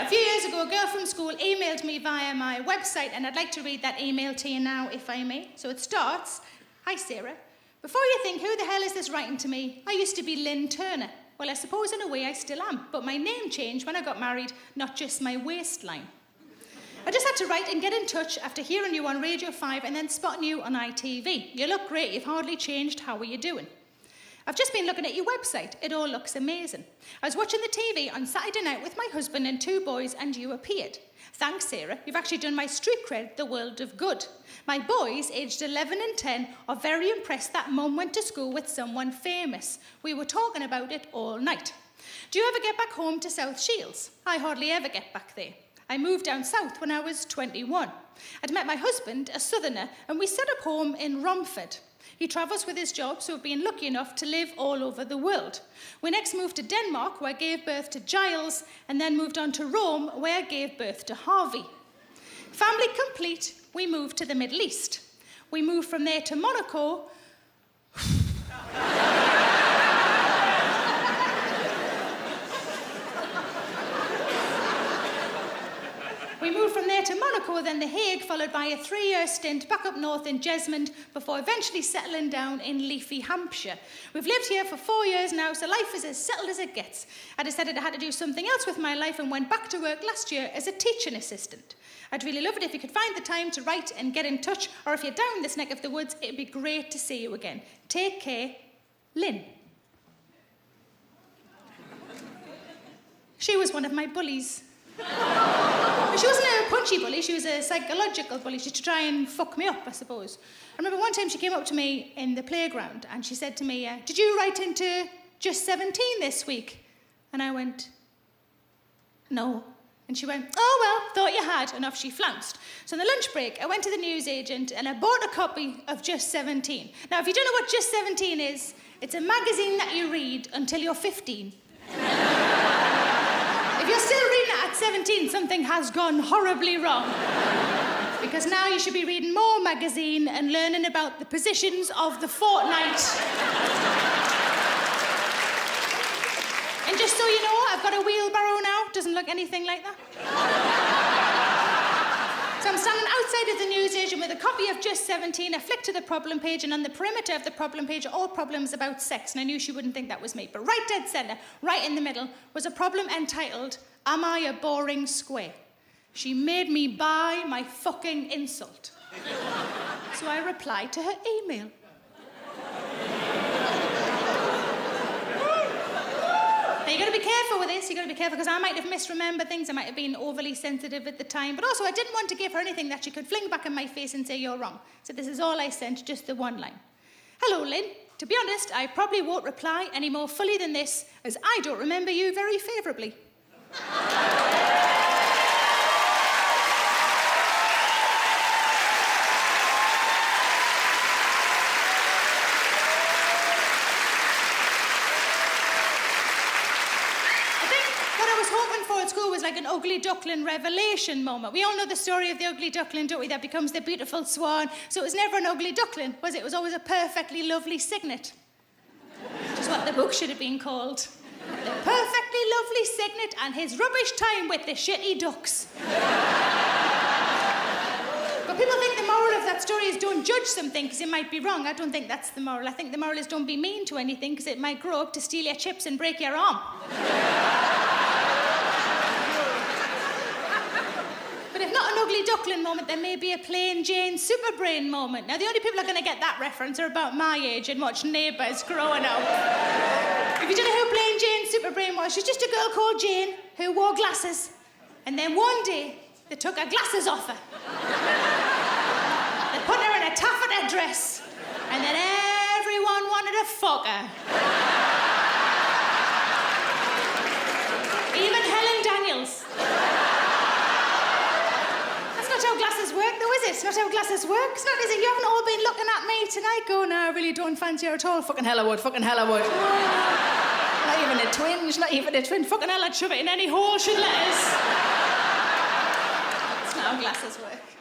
A few years ago, a girl from school emailed me via my website, and I'd like to read that email to you now, if I may. So it starts, "Hi, Sarah. Before you think, who the hell is this writing to me? I used to be Lynn Turner. Well, I suppose in a way I still am, but my name changed when I got married, not just my waistline. I just had to write and get in touch after hearing you on Radio 5 and then spotting you on ITV. You look great, you've hardly changed, how are you doing? I've just been looking at your website, it all looks amazing. I was watching the TV on Saturday night with my husband and 2 boys and you appeared. Thanks, Sarah, you've actually done my street cred the world of good. My boys, aged 11 and 10, are very impressed that Mum went to school with someone famous. We were talking about it all night. Do you ever get back home to South Shields? I hardly ever get back there. I moved down south when I was 21. I'd met my husband, a southerner, and we set up home in Romford. He travels with his job, so we've been lucky enough to live all over the world. We next moved to Denmark, where I gave birth to Giles, and then moved on to Rome, where I gave birth to Harvey. Family complete, we moved to the Middle East. We moved from there to Monaco. We moved from there to Monaco, then The Hague, followed by a 3-year stint back up north in Jesmond, before eventually settling down in leafy Hampshire. We've lived here for 4 years now, so life is as settled as it gets. I decided I had to do something else with my life and went back to work last year as a teaching assistant. I'd really love it if you could find the time to write and get in touch, or if you're down this neck of the woods, it'd be great to see you again. Take care, Lynn. She was one of my bullies. She wasn't a punchy bully, she was a psychological bully. She used to try and fuck me up, I suppose. I remember one time she came up to me in the playground and she said to me, "Did you write into Just 17 this week?" And I went, "No." And she went, "Oh, well, thought you had," and off she flounced. So on the lunch break, I went to the newsagent and I bought a copy of Just 17. Now, if you don't know what Just 17 is, it's a magazine that you read until you're 15. If you're still reading it at 17, something has gone horribly wrong. Because now you should be reading more magazine and learning about the positions of the fortnight. And just so you know, I've got a wheelbarrow now. Doesn't look anything like that. So I'm standing outside of the newsagent with a copy of Just 17. I flicked to the problem page, and on the perimeter of the problem page are all problems about sex. And I knew she wouldn't think that was me. But right dead centre, right in the middle, was a problem entitled, "Am I a boring square?" She made me buy my fucking insult. So I replied to her email. Now, you've got to be careful with this. You've got to be careful, because I might have misremembered things. I might have been overly sensitive at the time. But also, I didn't want to give her anything that she could fling back in my face and say, "You're wrong." So this is all I sent, just the one line. "Hello, Lynn. To be honest, I probably won't reply any more fully than this, as I don't remember you very favourably." At school was like an ugly duckling revelation moment. We all know the story of the ugly duckling, don't we, that becomes the beautiful swan. So it was never an ugly duckling, was it? It was always a perfectly lovely cygnet. Which is what the book should have been called. The perfectly lovely cygnet and his rubbish time with the shitty ducks. But people think the moral of that story is don't judge something because it might be wrong. I don't think that's the moral. I think the moral is don't be mean to anything because it might grow up to steal your chips and break your arm. Not an ugly duckling moment, there may be a plain Jane Superbrain moment. Now, the only people who are going to get that reference are about my age and watch Neighbours growing up. If you don't know who plain Jane Superbrain was, she's just a girl called Jane who wore glasses. And then one day, they took her glasses off her. They put her in a taffeta dress. And then everyone wanted to fuck her. Even Helen Daniels. That's not how glasses work, though, is it? It's not how glasses work. It's not, is it? You haven't all been looking at me tonight going, "No, I really don't fancy her at all. Fucking hell I would, fucking hell I would." Not even a twinge, not even a twin. Fucking hell, I'd shove it in any hole she'd let us. It's not how glasses work.